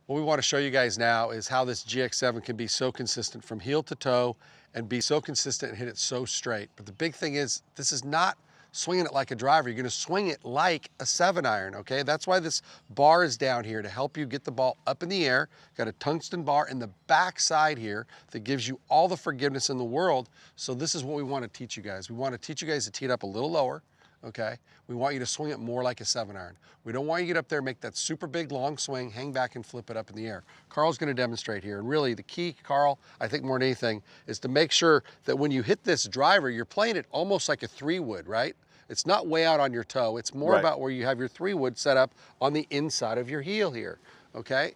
What we want to show you guys now is how this GX-7 can be so consistent from heel to toe and be so consistent and hit it so straight. But the big thing is, this is not swinging it like a driver. You're going to swing it like a 7-iron, okay? That's why this bar is down here, to help you get the ball up in the air. Got a tungsten bar in the back side here that gives you all the forgiveness in the world. So this is what we want to teach you guys. We want to teach you guys to tee it up a little lower, okay? We want you to swing it more like a 7-iron. We don't want you to get up there, make that super big long swing, hang back and flip it up in the air. Carl's going to demonstrate here. And really the key, Carl, I think more than anything, is to make sure that when you hit this driver, you're playing it almost like a 3-wood, right? It's not way out on your toe. It's more about where you have your 3-wood set up on the inside of your heel here, okay?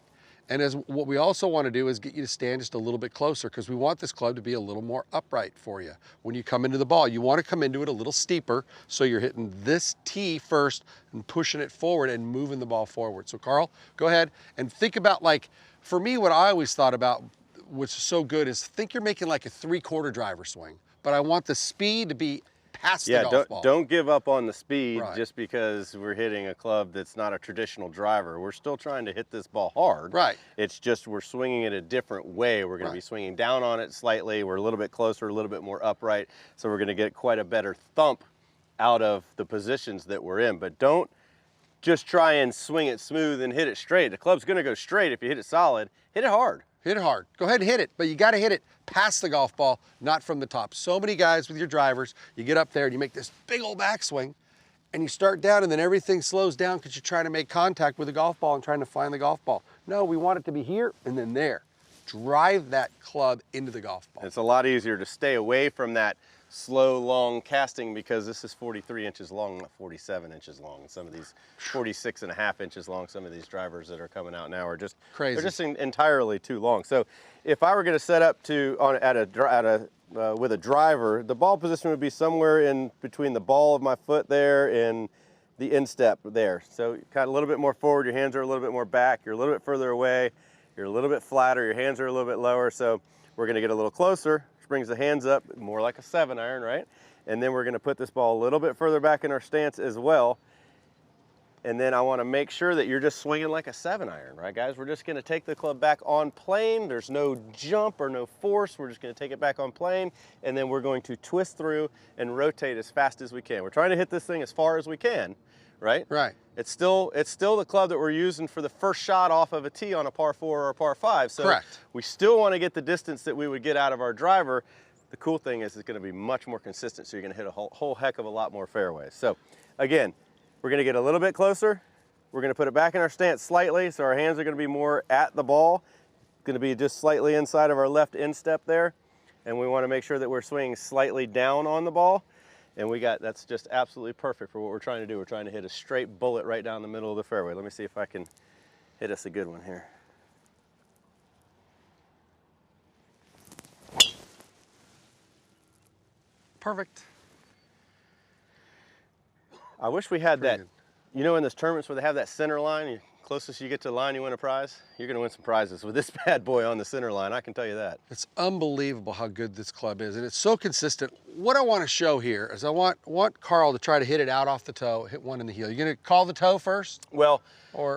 And as what we also want to do is get you to stand just a little bit closer, because we want this club to be a little more upright for you. When you come into the ball, you want to come into it a little steeper, so you're hitting this tee first and pushing it forward and moving the ball forward. So Carl, go ahead and think about, like, for me, what I always thought about, which is so good, is think you're making like a 3/4 driver swing, but I want the speed to be past the golf ball. Don't give up on the speed just because we're hitting a club that's not a traditional driver. We're still trying to hit this ball hard. Right. It's just we're swinging it a different way. We're going to be swinging down on it slightly. We're a little bit closer, a little bit more upright. So we're going to get quite a better thump out of the positions that we're in. But don't just try and swing it smooth and hit it straight. The club's going to go straight if you hit it solid. Hit it hard. Hit it hard. Go ahead and hit it, but you got to hit it past the golf ball, not from the top. So many guys with your drivers, you get up there and you make this big old backswing and you start down, and then everything slows down because you're trying to make contact with the golf ball and trying to find the golf ball. No, we want it to be here and then there. Drive that club into the golf ball. It's a lot easier to stay away from that slow, long casting, because this is 43 inches long, not 47 inches long. And some of these 46.5 inches long, some of these drivers that are coming out now are just crazy. They're just entirely too long. So if I were going to set up to with a driver, the ball position would be somewhere in between the ball of my foot there and the instep there. So kind of a little bit more forward, your hands are a little bit more back, you're a little bit further away, you're a little bit flatter, your hands are a little bit lower. So we're going to get a little closer, which brings the hands up more like a 7-iron, right? And then we're going to put this ball a little bit further back in our stance as well. And then I want to make sure that you're just swinging like a 7-iron, right, guys? We're just going to take the club back on plane. There's no jump or no force. We're just going to take it back on plane, and then we're going to twist through and rotate as fast as we can. We're trying to hit this thing as far as we can, right? Right. It's still the club that we're using for the first shot off of a tee on a par 4 or a par 5. So we still want to get the distance that we would get out of our driver. The cool thing is it's going to be much more consistent, so you're going to hit a whole heck of a lot more fairways. So again, we're going to get a little bit closer. We're going to put it back in our stance slightly, so our hands are going to be more at the ball. It's going to be just slightly inside of our left instep there. And we want to make sure that we're swinging slightly down on the ball. And that's just absolutely perfect for what we're trying to do. We're trying to hit a straight bullet right down the middle of the fairway. Let me see if I can hit us a good one here. Perfect. I wish we had that, you know, in those tournaments where they have that center line, closest you get to the line, you win a prize. You're going to win some prizes with this bad boy on the center line, I can tell you that. It's unbelievable how good this club is, and it's so consistent. What I want to show here is I want Carl to try to hit it out off the toe, hit one in the heel. You going to call the toe first? Well,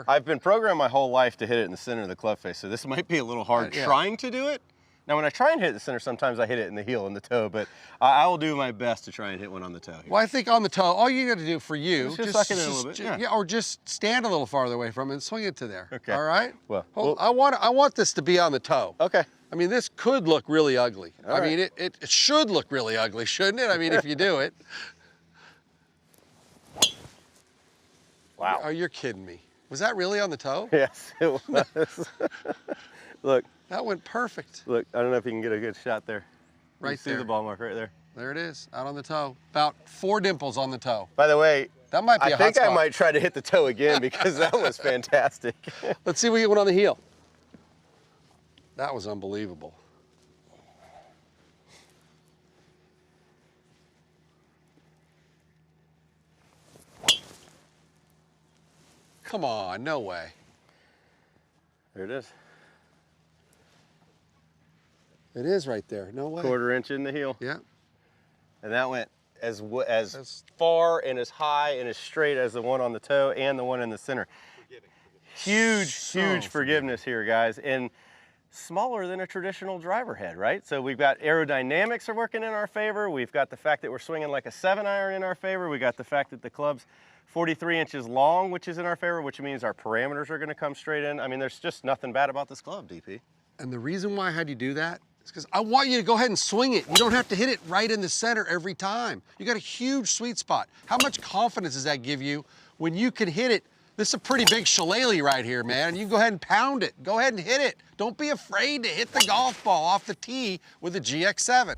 I've been programmed my whole life to hit it in the center of the club face, so this might be a little hard trying to do it. Now, when I try and hit the center, sometimes I hit it in the heel and the toe, but I will do my best to try and hit one on the toe here. Well, I think on the toe, all you got to do for you, just suck it in a little bit. Yeah, or just stand a little farther away from it and swing it to there. Okay. All right? Well, I want this to be on the toe. Okay. I mean, this could look really ugly. All right. I mean, it should look really ugly, shouldn't it? I mean, if you do it. Wow. Oh, you're kidding me. Was that really on the toe? Yes, it was. Look. That went perfect. Look, I don't know if you can get a good shot there. Right there. See the ball mark right there. There it is, out on the toe. About 4 dimples on the toe. By the way, that might be a hot I think spot. I might try to hit the toe again because that was fantastic. Let's see if we get one on the heel. That was unbelievable. Come on, no way. There it is. It is right there, no way. 1/4 inch in the heel. Yeah. And that went as far and as high and as straight as the one on the toe and the one in the center. Huge So forgiveness here, guys. And smaller than a traditional driver head, right? So we've got aerodynamics are working in our favor. We've got the fact that we're swinging like a 7-iron in our favor. We got the fact that the club's 43 inches long, which is in our favor, which means our parameters are gonna come straight in. I mean, there's just nothing bad about this club, DP. And the reason why I had you do that is because I want you to go ahead and swing it. You don't have to hit it right in the center every time. You got a huge sweet spot. How much confidence does that give you when you can hit it? This is a pretty big shillelagh right here, man, and you can go ahead and pound it. Go ahead and hit it. Don't be afraid to hit the golf ball off the tee with a GX-7.